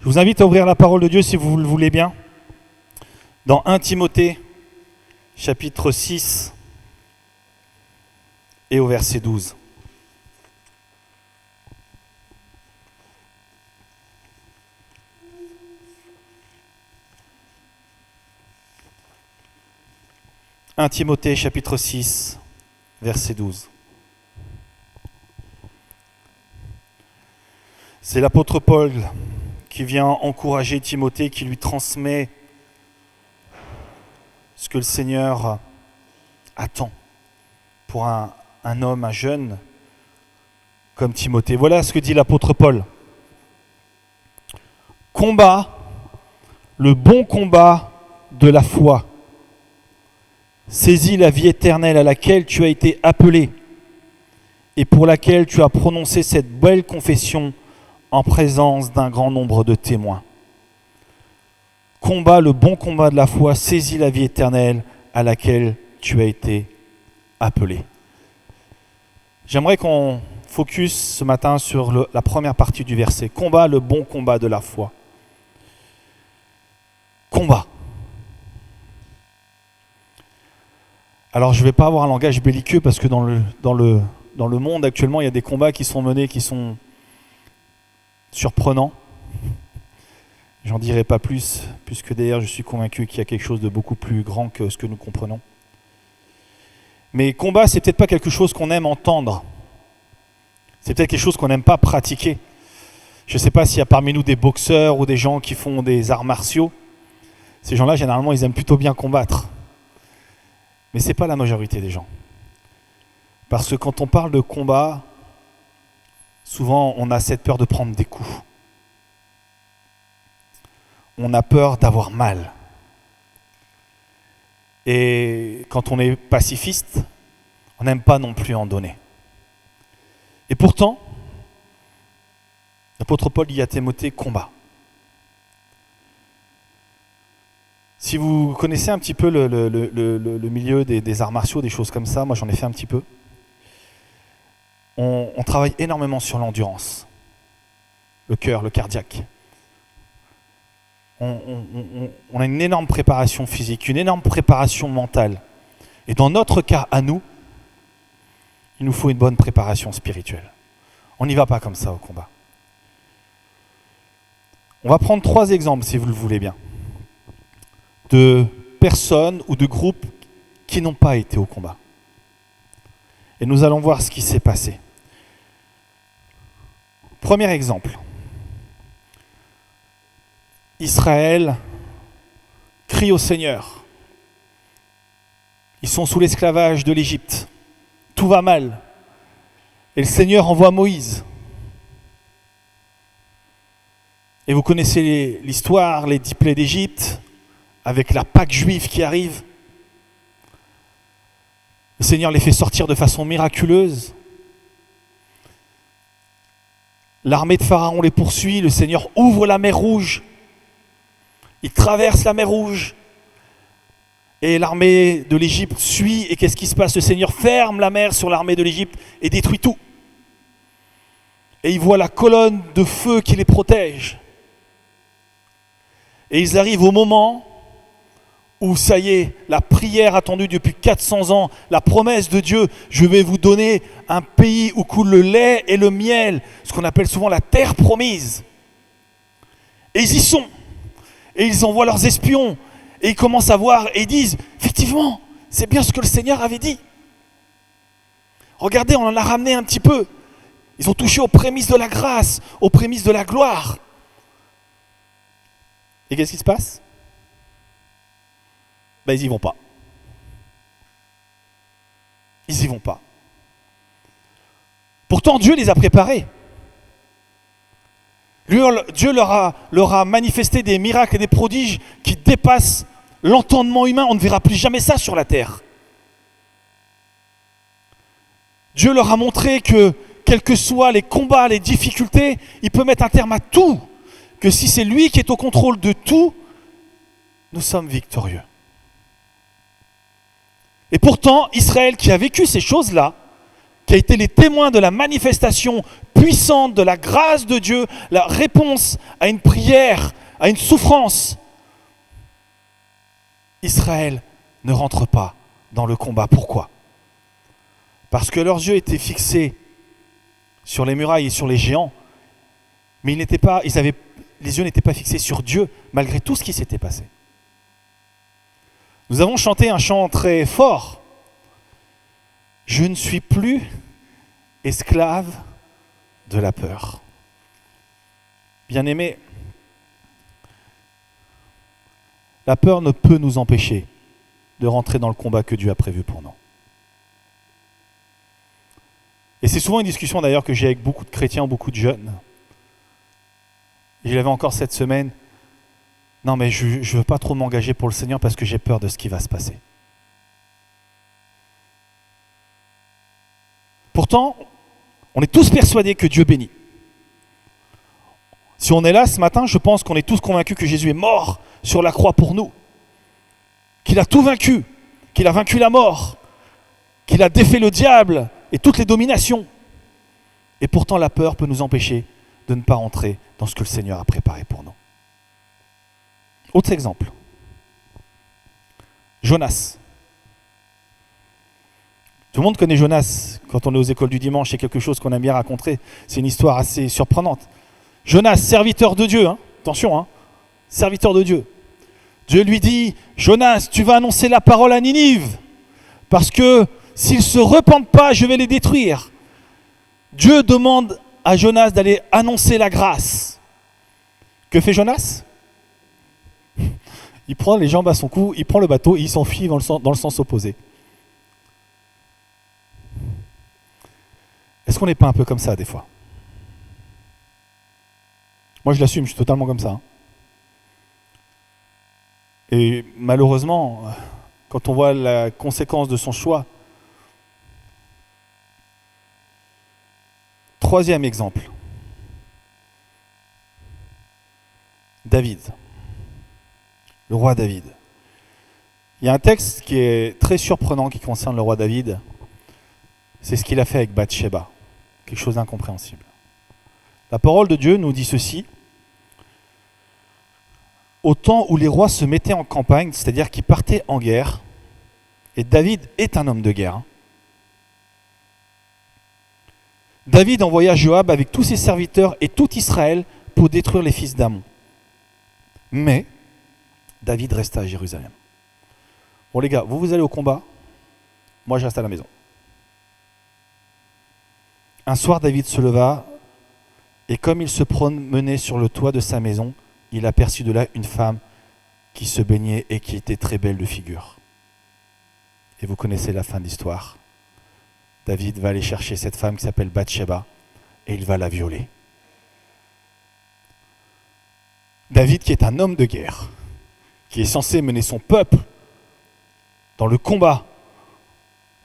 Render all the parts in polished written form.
Je vous invite à ouvrir la parole de Dieu si vous le voulez bien. Dans 1 Timothée, chapitre 6 et au verset 12. « 1 Timothée, chapitre 6, verset 12. C'est l'apôtre Paul qui vient encourager Timothée, qui lui transmet ce que le Seigneur attend pour un homme, un jeune comme Timothée. Voilà ce que dit l'apôtre Paul. « Combat le bon combat de la foi. Saisis la vie éternelle à laquelle tu as été appelé et pour laquelle tu as prononcé cette belle confession en présence d'un grand nombre de témoins. Combat le bon combat de la foi, saisis la vie éternelle à laquelle tu as été appelé. » J'aimerais qu'on focus ce matin sur la première partie du verset. Combat le bon combat de la foi. Combat. Alors je ne vais pas avoir un langage belliqueux parce que dans le monde actuellement, il y a des combats qui sont menés, qui sont surprenants. J'en dirai pas plus, puisque d'ailleurs je suis convaincu qu'il y a quelque chose de beaucoup plus grand que ce que nous comprenons. Mais combat, c'est peut-être pas quelque chose qu'on aime entendre. C'est peut-être quelque chose qu'on n'aime pas pratiquer. Je ne sais pas s'il y a parmi nous des boxeurs ou des gens qui font des arts martiaux. Ces gens-là, généralement, ils aiment plutôt bien combattre. Mais ce n'est pas la majorité des gens. Parce que quand on parle de combat, souvent on a cette peur de prendre des coups. On a peur d'avoir mal. Et quand on est pacifiste, on n'aime pas non plus en donner. Et pourtant, l'apôtre Paul dit à Timothée, combat. Si vous connaissez un petit peu le milieu des arts martiaux, des choses comme ça, moi j'en ai fait un petit peu, on travaille énormément sur l'endurance, le cœur, le cardiaque. On a une énorme préparation physique, une énorme préparation mentale. Et dans notre cas, à nous, il nous faut une bonne préparation spirituelle. On n'y va pas comme ça au combat. On va prendre 3 exemples, si vous le voulez bien, de personnes ou de groupes qui n'ont pas été au combat. Et nous allons voir ce qui s'est passé. Premier exemple. Israël crie au Seigneur. Ils sont sous l'esclavage de l'Égypte. Tout va mal. Et le Seigneur envoie Moïse. Et vous connaissez l'histoire, les 10 plaies d'Égypte, avec la Pâque juive qui arrive. Le Seigneur les fait sortir de façon miraculeuse. L'armée de Pharaon les poursuit. Le Seigneur ouvre la mer Rouge. Il traverse la mer Rouge et l'armée de l'Égypte suit. Et qu'est-ce qui se passe? Le Seigneur ferme la mer sur l'armée de l'Égypte et détruit tout. Et il voit la colonne de feu qui les protège. Et ils arrivent au moment où, ça y est, la prière attendue depuis 400 ans, la promesse de Dieu, je vais vous donner un pays où coule le lait et le miel, ce qu'on appelle souvent la terre promise. Et ils y sont. Et ils envoient leurs espions, et ils commencent à voir, et ils disent, effectivement, c'est bien ce que le Seigneur avait dit. Regardez, on en a ramené un petit peu. Ils ont touché aux prémices de la grâce, aux prémices de la gloire. Et qu'est-ce qui se passe? Ils n'y vont pas. Ils n'y vont pas. Pourtant, Dieu les a préparés. Dieu leur a manifesté des miracles et des prodiges qui dépassent l'entendement humain. On ne verra plus jamais ça sur la terre. Dieu leur a montré que, quels que soient les combats, les difficultés, il peut mettre un terme à tout. Que si c'est lui qui est au contrôle de tout, nous sommes victorieux. Et pourtant, Israël qui a vécu ces choses-là, qui a été les témoins de la manifestation puissante de la grâce de Dieu, la réponse à une prière, à une souffrance, Israël ne rentre pas dans le combat. Pourquoi ? Parce que leurs yeux étaient fixés sur les murailles et sur les géants, mais les yeux n'étaient pas fixés sur Dieu, malgré tout ce qui s'était passé. Nous avons chanté un chant très fort. Je ne suis plus esclave de la peur. Bien-aimés, la peur ne peut nous empêcher de rentrer dans le combat que Dieu a prévu pour nous. Et c'est souvent une discussion d'ailleurs que j'ai avec beaucoup de chrétiens, beaucoup de jeunes. Et je l'avais encore cette semaine. Non mais je ne veux pas trop m'engager pour le Seigneur parce que j'ai peur de ce qui va se passer. Pourtant, on est tous persuadés que Dieu bénit. Si on est là ce matin, je pense qu'on est tous convaincus que Jésus est mort sur la croix pour nous. Qu'il a tout vaincu, qu'il a vaincu la mort, qu'il a défait le diable et toutes les dominations. Et pourtant, la peur peut nous empêcher de ne pas rentrer dans ce que le Seigneur a préparé pour nous. Autre exemple. Jonas. Tout le monde connaît Jonas. Quand on est aux écoles du dimanche, c'est quelque chose qu'on aime bien raconter. C'est une histoire assez surprenante. Jonas, serviteur de Dieu, attention, serviteur de Dieu. Dieu lui dit, Jonas, tu vas annoncer la parole à Ninive, parce que s'ils ne se repentent pas, je vais les détruire. Dieu demande à Jonas d'aller annoncer la grâce. Que fait Jonas ? Il prend les jambes à son cou, il prend le bateau et il s'enfuit dans le sens opposé. Est-ce qu'on n'est pas un peu comme ça des fois ? Moi je l'assume, je suis totalement comme ça. Et malheureusement, quand on voit la conséquence de son choix. Troisième exemple. David. Le roi David. Il y a un texte qui est très surprenant qui concerne le roi David. C'est ce qu'il a fait avec Bathsheba. Quelque chose d'incompréhensible. La parole de Dieu nous dit ceci. Au temps où les rois se mettaient en campagne, c'est-à-dire qu'ils partaient en guerre, et David est un homme de guerre. David envoya Joab avec tous ses serviteurs et tout Israël pour détruire les fils d'Amon. Mais David resta à Jérusalem. Bon les gars, vous allez au combat, moi je reste à la maison. Un soir, David se leva, et comme il se promenait sur le toit de sa maison, il aperçut de là une femme qui se baignait et qui était très belle de figure. Et vous connaissez la fin de l'histoire. David va aller chercher cette femme qui s'appelle Bathsheba et il va la violer. David, qui est un homme de guerre, qui est censé mener son peuple dans le combat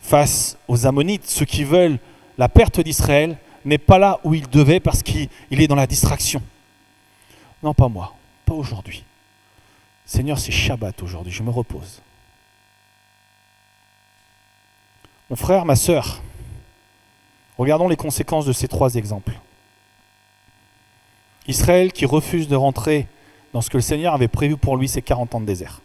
face aux Ammonites, ceux qui veulent la perte d'Israël, n'est pas là où il devait parce qu'il est dans la distraction. Non, pas moi, pas aujourd'hui. Seigneur, c'est Shabbat aujourd'hui, je me repose. Mon frère, ma sœur, regardons les conséquences de ces trois exemples. Israël qui refuse de rentrer dans ce que le Seigneur avait prévu pour lui, ces 40 ans de désert.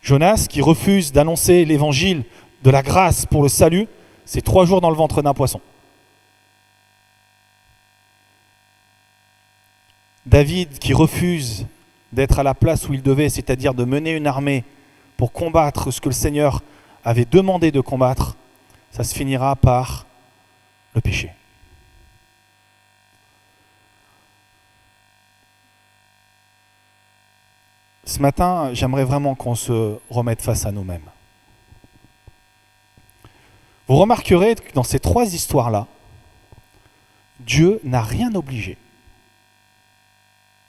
Jonas qui refuse d'annoncer l'évangile de la grâce pour le salut, c'est 3 jours dans le ventre d'un poisson. David qui refuse d'être à la place où il devait, c'est-à-dire de mener une armée pour combattre ce que le Seigneur avait demandé de combattre, ça se finira par le péché. Ce matin, j'aimerais vraiment qu'on se remette face à nous-mêmes. Vous remarquerez que dans ces 3 histoires-là, Dieu n'a rien obligé.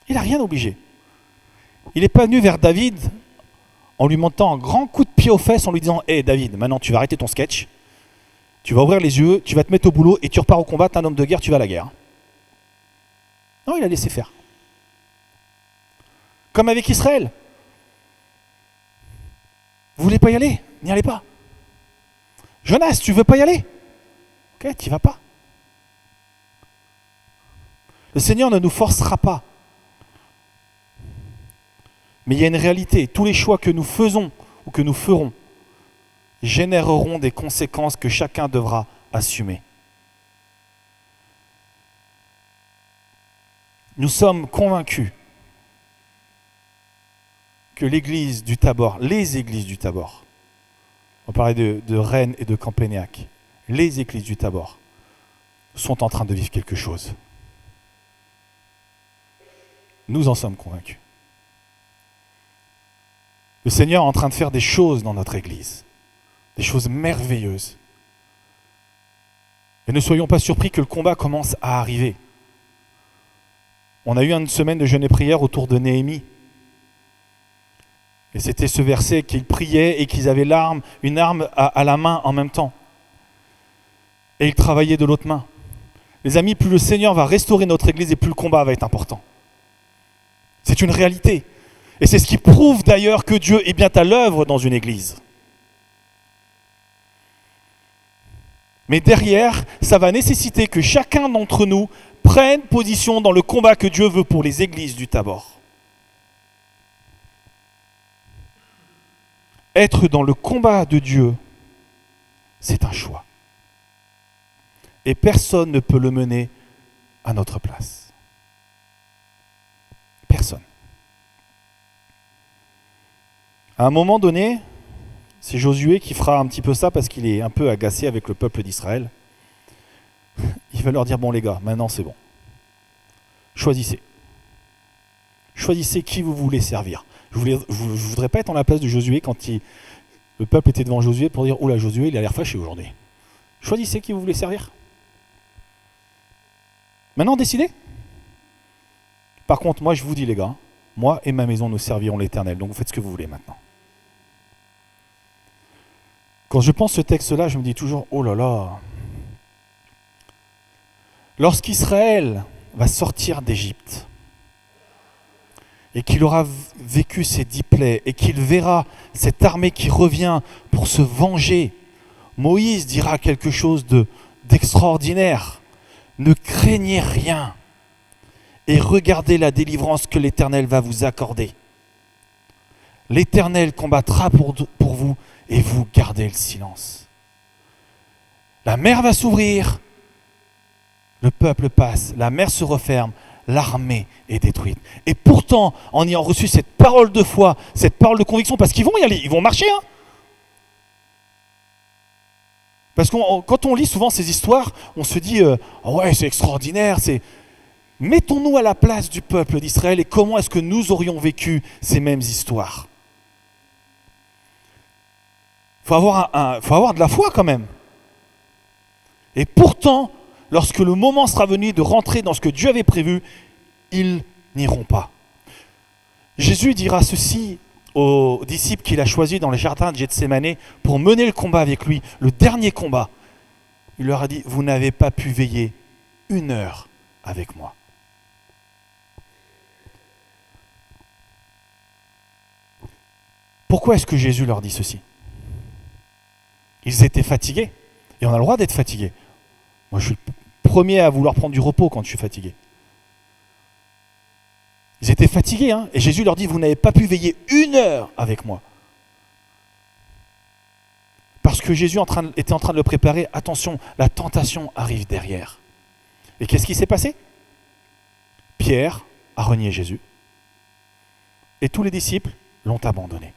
Il n'a rien obligé. Il n'est pas venu vers David en lui montant un grand coup de pied aux fesses en lui disant « Hé David, maintenant tu vas arrêter ton sketch, tu vas ouvrir les yeux, tu vas te mettre au boulot et tu repars au combat, t'es un homme de guerre, tu vas à la guerre. » Non, il a laissé faire. Comme avec Israël. Vous voulez pas y aller ? N'y allez pas. Jonas, tu veux pas y aller ? ok, tu n'y vas pas. Le Seigneur ne nous forcera pas. Mais il y a une réalité, tous les choix que nous faisons ou que nous ferons généreront des conséquences que chacun devra assumer. Nous sommes convaincus que l'église du Tabor, les églises du Tabor, on parlait de Rennes et de Campénéac, les églises du Tabor sont en train de vivre quelque chose. Nous en sommes convaincus. Le Seigneur est en train de faire des choses dans notre église, des choses merveilleuses. Et ne soyons pas surpris que le combat commence à arriver. On a eu une semaine de jeûne et prière autour de Néhémie. Et c'était ce verset qu'ils priaient et qu'ils avaient une arme à la main en même temps. Et ils travaillaient de l'autre main. Les amis, plus le Seigneur va restaurer notre église et plus le combat va être important. C'est une réalité. Et c'est ce qui prouve d'ailleurs que Dieu est bien à l'œuvre dans une église. Mais derrière, ça va nécessiter que chacun d'entre nous prenne position dans le combat que Dieu veut pour les églises du Tabor. Être dans le combat de Dieu, c'est un choix. Et personne ne peut le mener à notre place. Personne. À un moment donné, c'est Josué qui fera un petit peu ça parce qu'il est un peu agacé avec le peuple d'Israël. Il va leur dire, bon les gars, maintenant c'est bon. Choisissez. Choisissez qui vous voulez servir. Je ne voudrais pas être en la place de Josué quand le peuple était devant Josué pour dire, oula Josué, il a l'air fâché aujourd'hui. Choisissez qui vous voulez servir. Maintenant décidez. Par contre, moi je vous dis les gars, moi et ma maison nous servirons l'Éternel, donc vous faites ce que vous voulez maintenant. Quand je pense ce texte-là, je me dis toujours, oh là là. Lorsqu'Israël va sortir d'Égypte et qu'il aura vécu ses 10 plaies et qu'il verra cette armée qui revient pour se venger, Moïse dira quelque chose d'extraordinaire. Ne craignez rien et regardez la délivrance que l'Éternel va vous accorder. L'Éternel combattra pour vous et vous gardez le silence. La mer va s'ouvrir, le peuple passe, la mer se referme, l'armée est détruite. Et pourtant, en ayant reçu cette parole de foi, cette parole de conviction, parce qu'ils vont y aller, ils vont marcher. Hein. Parce que quand on lit souvent ces histoires, on se dit oh ouais, c'est extraordinaire. Mettons-nous à la place du peuple d'Israël et comment est-ce que nous aurions vécu ces mêmes histoires. Faut avoir de la foi quand même. Et pourtant, lorsque le moment sera venu de rentrer dans ce que Dieu avait prévu, ils n'iront pas. Jésus dira ceci aux disciples qu'il a choisis dans le jardin de Gethsémanée pour mener le combat avec lui, le dernier combat. Il leur a dit, vous n'avez pas pu veiller 1 heure avec moi. Pourquoi est-ce que Jésus leur dit ceci ? Ils étaient fatigués, et on a le droit d'être fatigué. Moi, je suis le premier à vouloir prendre du repos quand je suis fatigué. Ils étaient fatigués, hein, et Jésus leur dit, vous n'avez pas pu veiller 1 heure avec moi. Parce que Jésus était en train de le préparer, attention, la tentation arrive derrière. Et qu'est-ce qui s'est passé ? Pierre a renié Jésus, et tous les disciples l'ont abandonné.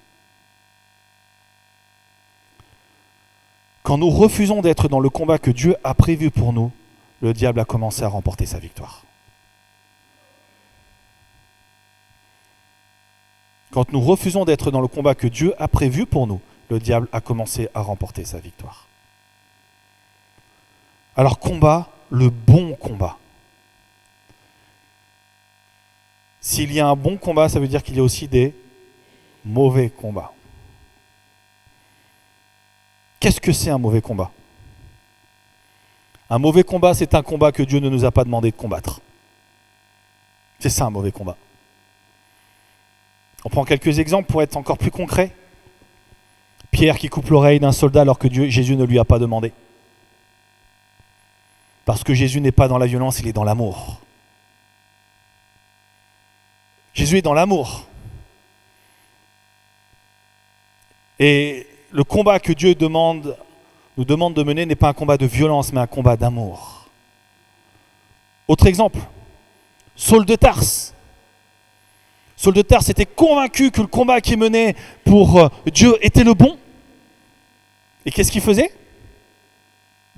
Quand nous refusons d'être dans le combat que Dieu a prévu pour nous, le diable a commencé à remporter sa victoire. Quand nous refusons d'être dans le combat que Dieu a prévu pour nous, le diable a commencé à remporter sa victoire. Alors combat le bon combat. S'il y a un bon combat, ça veut dire qu'il y a aussi des mauvais combats. Qu'est-ce que c'est un mauvais combat ? Un mauvais combat, c'est un combat que Dieu ne nous a pas demandé de combattre. C'est ça un mauvais combat. On prend quelques exemples pour être encore plus concret. Pierre qui coupe l'oreille d'un soldat alors que Jésus ne lui a pas demandé. Parce que Jésus n'est pas dans la violence, il est dans l'amour. Jésus est dans l'amour. Et le combat que Dieu nous demande de mener n'est pas un combat de violence, mais un combat d'amour. Autre exemple, Saul de Tarse. Saul de Tarse était convaincu que le combat qu'il menait pour Dieu était le bon. Et qu'est-ce qu'il faisait ?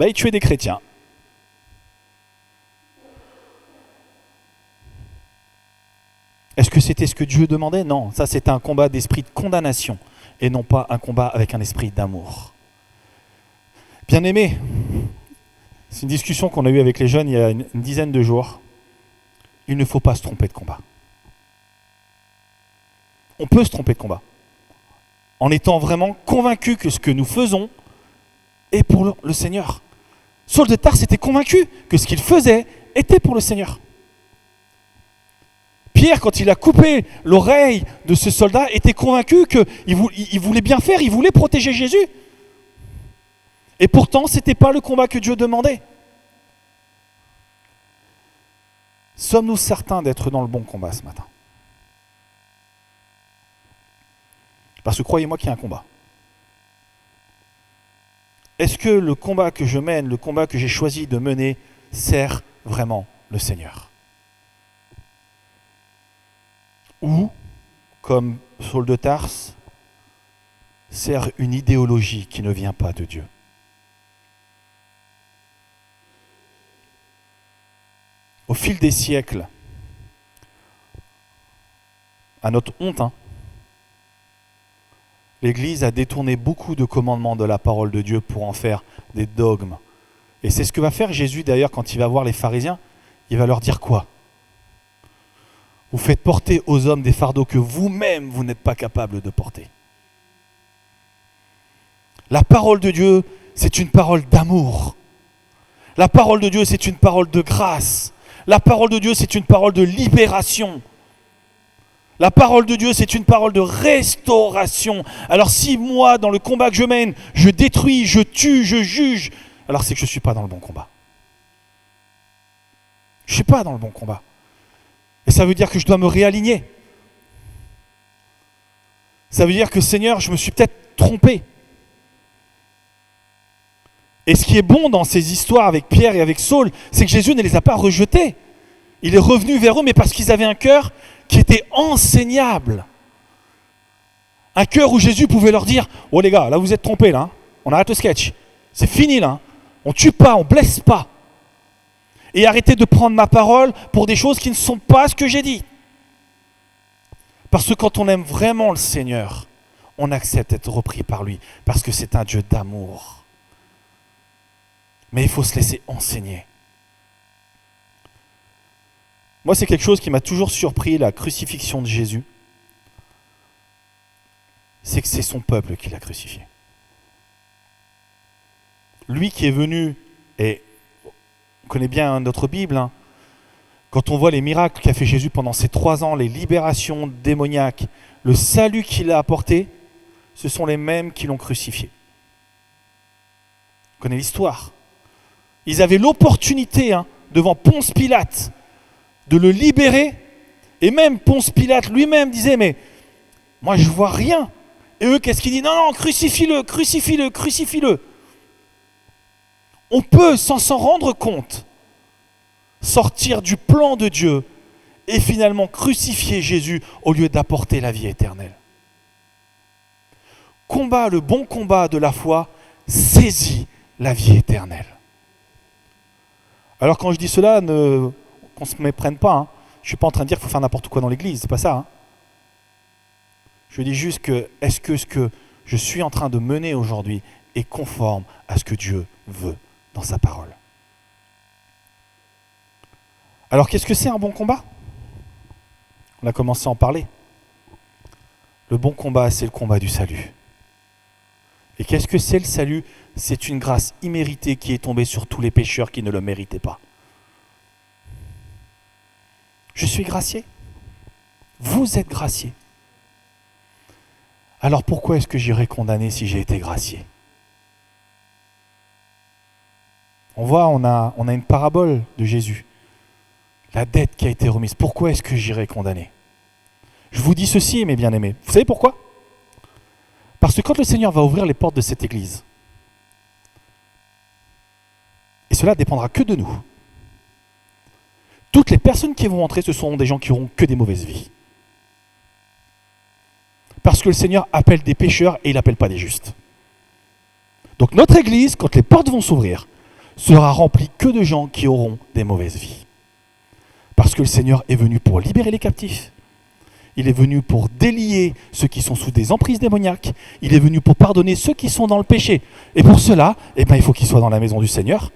Il tuait des chrétiens. Est-ce que c'était ce que Dieu demandait ? Non, ça c'était un combat d'esprit de condamnation et non pas un combat avec un esprit d'amour. Bien-aimés, c'est une discussion qu'on a eue avec les jeunes il y a une dizaine de jours. Il ne faut pas se tromper de combat. On peut se tromper de combat en étant vraiment convaincu que ce que nous faisons est pour le Seigneur. Saul de Tarse était convaincu que ce qu'il faisait était pour le Seigneur. Pierre, quand il a coupé l'oreille de ce soldat, était convaincu qu'il voulait bien faire, il voulait protéger Jésus. Et pourtant, ce n'était pas le combat que Dieu demandait. Sommes-nous certains d'être dans le bon combat ce matin ? Parce que croyez-moi qu'il y a un combat. Est-ce que le combat que je mène, le combat que j'ai choisi de mener, sert vraiment le Seigneur ? Ou, comme Saul de Tarse, sert une idéologie qui ne vient pas de Dieu ? Au fil des siècles, à notre honte, l'Église a détourné beaucoup de commandements de la parole de Dieu pour en faire des dogmes. Et c'est ce que va faire Jésus d'ailleurs quand il va voir les pharisiens. Il va leur dire quoi ? Vous faites porter aux hommes des fardeaux que vous-même, vous n'êtes pas capable de porter. La parole de Dieu, c'est une parole d'amour. La parole de Dieu, c'est une parole de grâce. La parole de Dieu, c'est une parole de libération. La parole de Dieu, c'est une parole de restauration. Alors si moi, dans le combat que je mène, je détruis, je tue, je juge, alors c'est que je ne suis pas dans le bon combat. Je ne suis pas dans le bon combat. Et ça veut dire que je dois me réaligner. Ça veut dire que, Seigneur, je me suis peut-être trompé. Et ce qui est bon dans ces histoires avec Pierre et avec Saul, c'est que Jésus ne les a pas rejetés. Il est revenu vers eux, mais parce qu'ils avaient un cœur qui était enseignable. Un cœur où Jésus pouvait leur dire « Oh les gars, là vous êtes trompés, là. On arrête le sketch. C'est fini, là. On ne tue pas, on ne blesse pas. Et arrêtez de prendre ma parole pour des choses qui ne sont pas ce que j'ai dit. » Parce que quand on aime vraiment le Seigneur, on accepte d'être repris par lui, parce que c'est un Dieu d'amour. Mais il faut se laisser enseigner. Moi, c'est quelque chose qui m'a toujours surpris, la crucifixion de Jésus. C'est que c'est son peuple qui l'a crucifié. Lui qui est venu, et on connaît bien notre Bible, quand on voit les miracles qu'a fait Jésus pendant ces 3 ans, les libérations démoniaques, le salut qu'il a apporté, ce sont les mêmes qui l'ont crucifié. On connaît l'histoire. Ils avaient l'opportunité, devant Ponce Pilate, de le libérer. Et même Ponce Pilate lui-même disait, mais moi je vois rien. Et eux, qu'est-ce qu'ils disent ? Non, crucifie-le, crucifie-le, crucifie-le. On peut, sans s'en rendre compte, sortir du plan de Dieu et finalement crucifier Jésus au lieu d'apporter la vie éternelle. Combat le bon combat de la foi, saisis la vie éternelle. Alors quand je dis cela, qu'on ne se méprenne pas. Je ne suis pas en train de dire qu'il faut faire n'importe quoi dans l'église, c'est pas ça. Je dis juste que, est-ce que ce que je suis en train de mener aujourd'hui est conforme à ce que Dieu veut dans sa parole ? Alors qu'est-ce que c'est un bon combat ? On a commencé à en parler. Le bon combat, c'est le combat du salut. Et qu'est-ce que c'est le salut ? C'est une grâce imméritée qui est tombée sur tous les pécheurs qui ne le méritaient pas. Je suis gracié. Vous êtes gracié. Alors pourquoi est-ce que j'irai condamner si j'ai été gracié ? On voit, on a une parabole de Jésus. La dette qui a été remise. Pourquoi est-ce que j'irai condamner? Je vous dis ceci, mes bien-aimés. Vous savez pourquoi? Parce que quand le Seigneur va ouvrir les portes de cette église, et cela dépendra que de nous, toutes les personnes qui vont entrer, ce seront des gens qui n'auront que des mauvaises vies. Parce que le Seigneur appelle des pécheurs et il n'appelle pas des justes. Donc notre église, quand les portes vont s'ouvrir, sera remplie que de gens qui auront des mauvaises vies. Parce que le Seigneur est venu pour libérer les captifs. Il est venu pour délier ceux qui sont sous des emprises démoniaques. Il est venu pour pardonner ceux qui sont dans le péché. Et pour cela, il faut qu'ils soient dans la maison du Seigneur.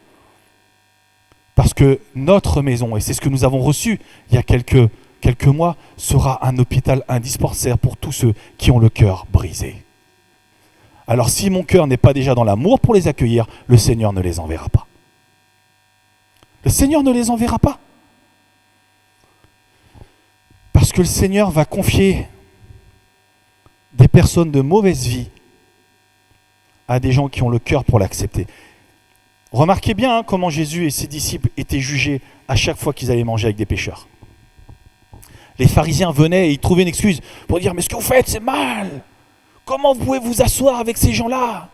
Parce que notre maison, et c'est ce que nous avons reçu il y a quelques mois, sera un hôpital, un dispensaire pour tous ceux qui ont le cœur brisé. Alors si mon cœur n'est pas déjà dans l'amour pour les accueillir, le Seigneur ne les enverra pas. Le Seigneur ne les enverra pas. Parce que le Seigneur va confier des personnes de mauvaise vie à des gens qui ont le cœur pour l'accepter. Remarquez bien comment Jésus et ses disciples étaient jugés à chaque fois qu'ils allaient manger avec des pécheurs. Les pharisiens venaient et ils trouvaient une excuse pour dire « Mais ce que vous faites, c'est mal. Comment vous pouvez vous asseoir avec ces gens-là »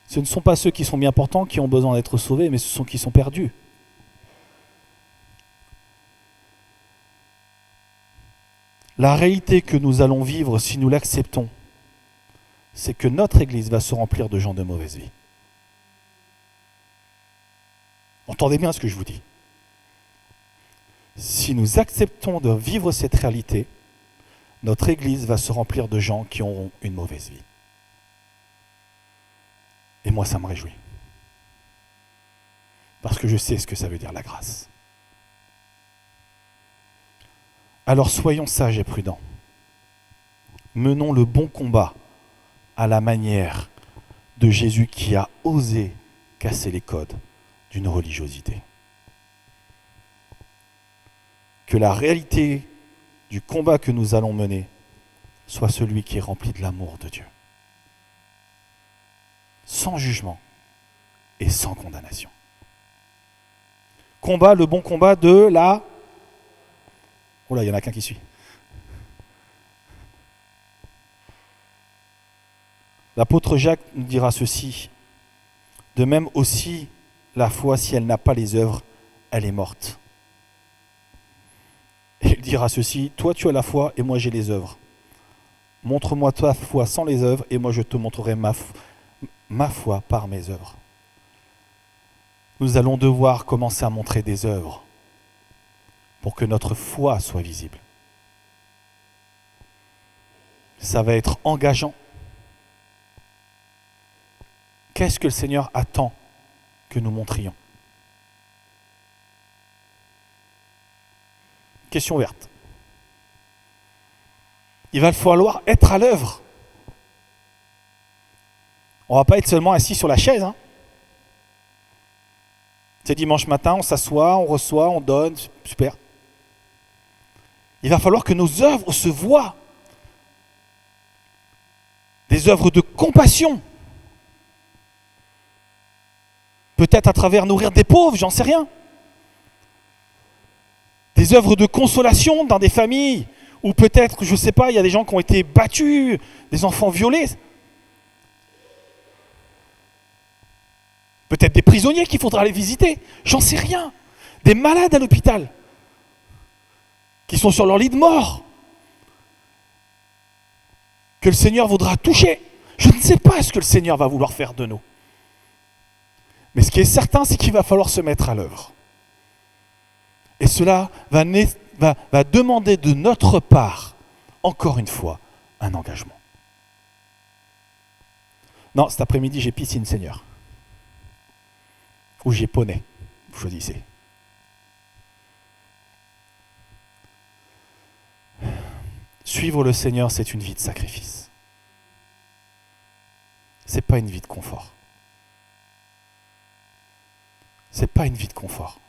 Ce ne sont pas ceux qui sont bien portants qui ont besoin d'être sauvés, mais ce sont ceux qui sont perdus. La réalité que nous allons vivre si nous l'acceptons, c'est que notre Église va se remplir de gens de mauvaise vie. Entendez bien ce que je vous dis. Si nous acceptons de vivre cette réalité, notre Église va se remplir de gens qui auront une mauvaise vie. Et moi, ça me réjouit. Parce que je sais ce que ça veut dire la grâce. Alors soyons sages et prudents. Menons le bon combat à la manière de Jésus qui a osé casser les codes d'une religiosité. Que la réalité du combat que nous allons mener soit celui qui est rempli de l'amour de Dieu. Sans jugement et sans condamnation. Combat, le bon combat de la... Oh là, il y en a qu'un qui suit. L'apôtre Jacques nous dira ceci. De même aussi, la foi, si elle n'a pas les œuvres, elle est morte. Et il dira ceci, toi tu as la foi et moi j'ai les œuvres. Montre-moi ta foi sans les œuvres et moi je te montrerai ma foi par mes œuvres. Nous allons devoir commencer à montrer des œuvres pour que notre foi soit visible. Ça va être engageant. Qu'est-ce que le Seigneur attend que nous montrions? Question ouverte. Il va falloir être à l'œuvre. On ne va pas être seulement assis sur la chaise. C'est dimanche matin, on s'assoit, on reçoit, on donne, super. Il va falloir que nos œuvres se voient. Des œuvres de compassion. Peut-être à travers nourrir des pauvres, j'en sais rien. Des œuvres de consolation dans des familles où peut-être, je ne sais pas, il y a des gens qui ont été battus, des enfants violés. Peut-être des prisonniers qu'il faudra aller visiter, j'en sais rien. Des malades à l'hôpital qui sont sur leur lit de mort, que le Seigneur voudra toucher. Je ne sais pas ce que le Seigneur va vouloir faire de nous. Mais ce qui est certain, c'est qu'il va falloir se mettre à l'œuvre. Et cela va demander de notre part, encore une fois, un engagement. Non, cet après-midi, j'ai piscine, Seigneur. Ou j'ai poney, vous choisissez. Suivre le Seigneur, c'est une vie de sacrifice. C'est pas une vie de confort. C'est pas une vie de confort.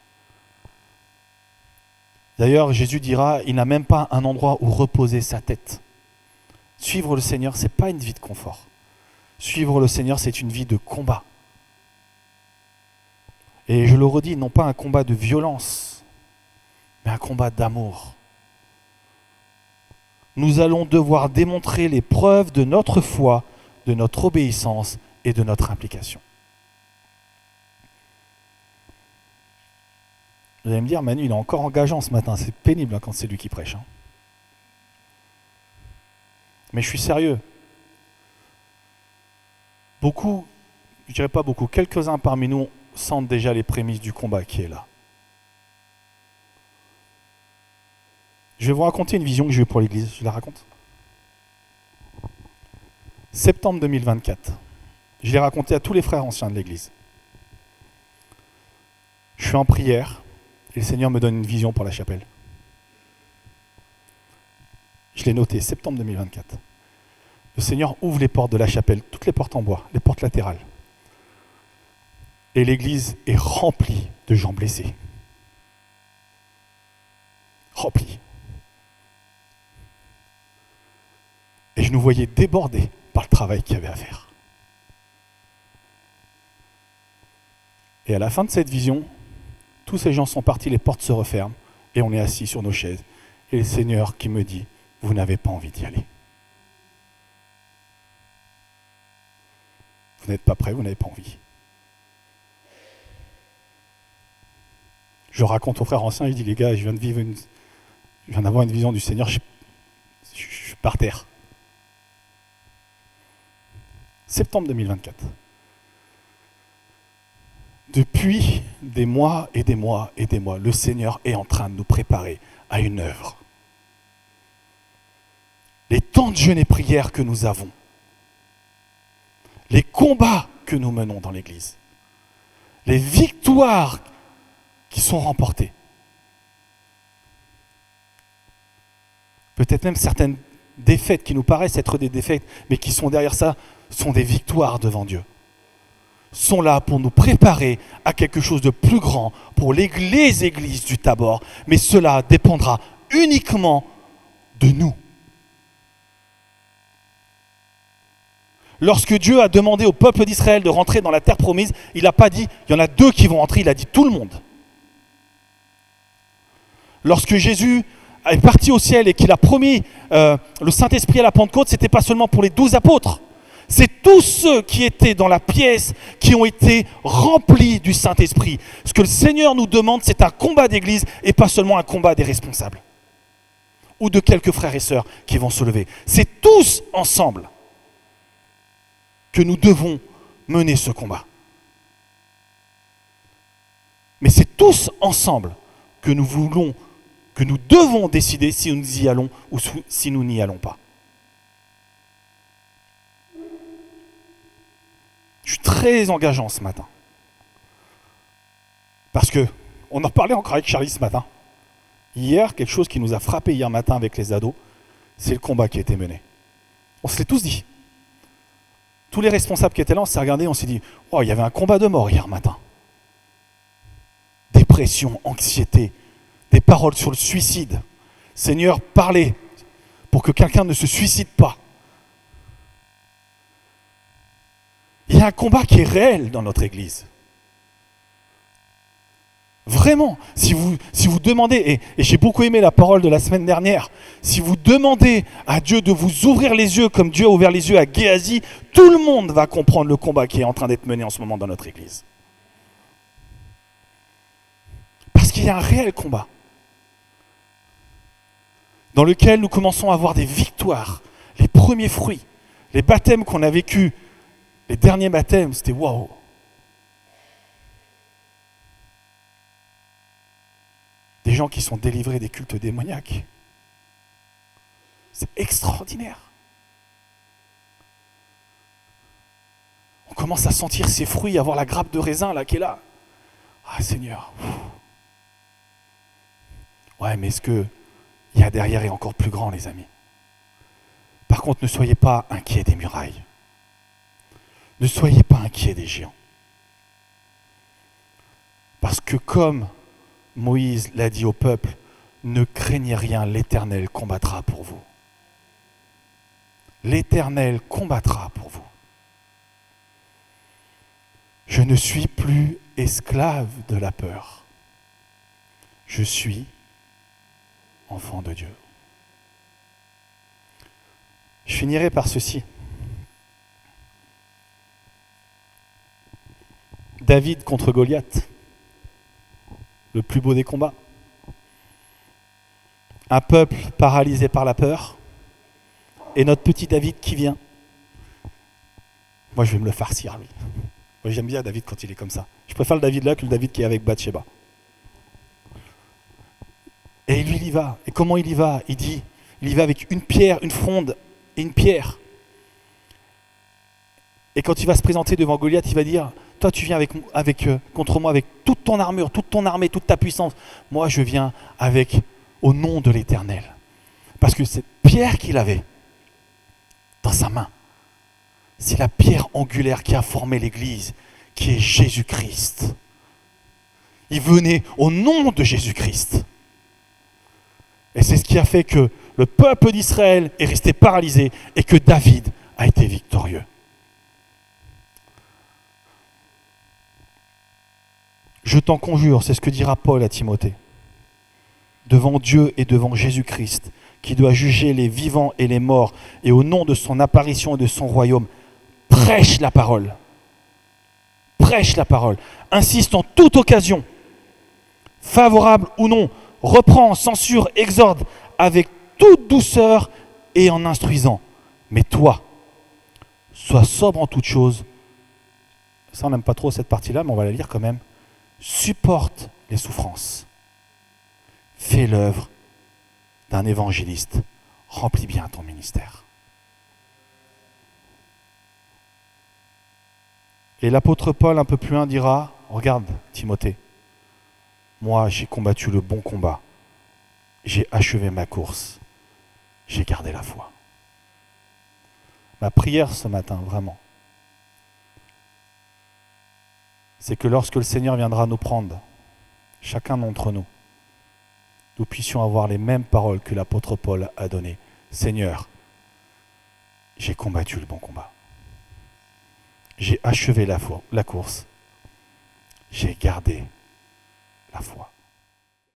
D'ailleurs, Jésus dira, il n'a même pas un endroit où reposer sa tête. Suivre le Seigneur, c'est pas une vie de confort. Suivre le Seigneur, c'est une vie de combat. Et je le redis, non pas un combat de violence, mais un combat d'amour. Nous allons devoir démontrer les preuves de notre foi, de notre obéissance et de notre implication. Vous allez me dire, Manu, il est encore engageant ce matin, c'est pénible quand c'est lui qui prêche. Mais je suis sérieux. Beaucoup, je dirais pas beaucoup, quelques-uns parmi nous sentent déjà les prémices du combat qui est là. Je vais vous raconter une vision que j'ai eue pour l'Église, je la raconte. Septembre 2024. Je l'ai raconté à tous les frères anciens de l'Église. Je suis en prière et le Seigneur me donne une vision pour la chapelle. Je l'ai noté, septembre 2024. Le Seigneur ouvre les portes de la chapelle, toutes les portes en bois, les portes latérales. Et l'église est remplie de gens blessés. Remplie. Et je nous voyais débordés par le travail qu'il y avait à faire. Et à la fin de cette vision, tous ces gens sont partis, les portes se referment, et on est assis sur nos chaises. Et le Seigneur qui me dit, vous n'avez pas envie d'y aller. Vous n'êtes pas prêts, vous n'avez pas envie. Je raconte aux frères anciens, je dis, les gars, je viens d'avoir une vision du Seigneur, je suis par terre. Septembre 2024. Depuis des mois et des mois et des mois, le Seigneur est en train de nous préparer à une œuvre. Les temps de jeûne et prière que nous avons, les combats que nous menons dans l'Église, les victoires qui sont remportées, peut-être même certaines défaites qui nous paraissent être des défaites, mais qui sont derrière ça, sont des victoires devant Dieu, sont là pour nous préparer à quelque chose de plus grand pour les églises du Tabor, mais cela dépendra uniquement de nous. Lorsque Dieu a demandé au peuple d'Israël de rentrer dans la terre promise, il n'a pas dit, il y en a 2 qui vont rentrer, il a dit tout le monde. Lorsque Jésus est parti au ciel et qu'il a promis le Saint-Esprit à la Pentecôte, ce n'était pas seulement pour les 12 apôtres. C'est tous ceux qui étaient dans la pièce qui ont été remplis du Saint-Esprit. Ce que le Seigneur nous demande, c'est un combat d'église et pas seulement un combat des responsables. Ou de quelques frères et sœurs qui vont se lever. C'est tous ensemble que nous devons mener ce combat. Mais c'est tous ensemble que nous devons décider si nous y allons ou si nous n'y allons pas. Je suis très engageant ce matin. Parce que, on en parlait encore avec Charlie ce matin. Hier, quelque chose qui nous a frappé hier matin avec les ados, c'est le combat qui a été mené. On se l'est tous dit. Tous les responsables qui étaient là, on s'est regardés, on s'est dit, oh, il y avait un combat de mort hier matin. Dépression, anxiété, des paroles sur le suicide. Seigneur, parlez pour que quelqu'un ne se suicide pas. Il y a un combat qui est réel dans notre Église. Vraiment, si vous demandez, et j'ai beaucoup aimé la parole de la semaine dernière, si vous demandez à Dieu de vous ouvrir les yeux comme Dieu a ouvert les yeux à Géasi, tout le monde va comprendre le combat qui est en train d'être mené en ce moment dans notre Église. Parce qu'il y a un réel combat dans lequel nous commençons à avoir des victoires, les premiers fruits, les baptêmes qu'on a vécus, les derniers baptêmes, c'était waouh. Des gens qui sont délivrés des cultes démoniaques. C'est extraordinaire. On commence à sentir ces fruits, à voir la grappe de raisin là qui est là. Ah Seigneur. Ouais, mais ce qu'il y a derrière est encore plus grand, les amis. Par contre, ne soyez pas inquiets des murailles. Ne soyez pas inquiets des géants. Parce que comme Moïse l'a dit au peuple, ne craignez rien, l'Éternel combattra pour vous. L'Éternel combattra pour vous. Je ne suis plus esclave de la peur. Je suis enfant de Dieu. Je finirai par ceci. David contre Goliath, le plus beau des combats. Un peuple paralysé par la peur, et notre petit David qui vient. Moi, je vais me le farcir, lui. Moi, j'aime bien David quand il est comme ça. Je préfère le David là que le David qui est avec Bathsheba. Et lui, il y va. Et comment il y va? Il y va avec une pierre, une fronde et une pierre. Et quand il va se présenter devant Goliath, il va dire, toi tu viens contre moi avec toute ton armure, toute ton armée, toute ta puissance. Moi je viens au nom de l'Éternel. Parce que cette pierre qu'il avait dans sa main, c'est la pierre angulaire qui a formé l'Église, qui est Jésus-Christ. Il venait au nom de Jésus-Christ. Et c'est ce qui a fait que le peuple d'Israël est resté paralysé et que David a été victorieux. Je t'en conjure, c'est ce que dira Paul à Timothée, devant Dieu et devant Jésus-Christ, qui doit juger les vivants et les morts, et au nom de son apparition et de son royaume, prêche la parole. Prêche la parole. Insiste en toute occasion, favorable ou non, reprend, censure, exhorte, avec toute douceur et en instruisant. Mais toi, sois sobre en toutes choses. Ça, on n'aime pas trop cette partie-là, mais on va la lire quand même. Supporte les souffrances. Fais l'œuvre d'un évangéliste. Remplis bien ton ministère. Et l'apôtre Paul, un peu plus loin, dira, regarde Timothée, moi j'ai combattu le bon combat, j'ai achevé ma course, j'ai gardé la foi. Ma prière ce matin, vraiment, c'est que lorsque le Seigneur viendra nous prendre, chacun d'entre nous, nous puissions avoir les mêmes paroles que l'apôtre Paul a données. Seigneur, j'ai combattu le bon combat. J'ai achevé la course. J'ai gardé la foi.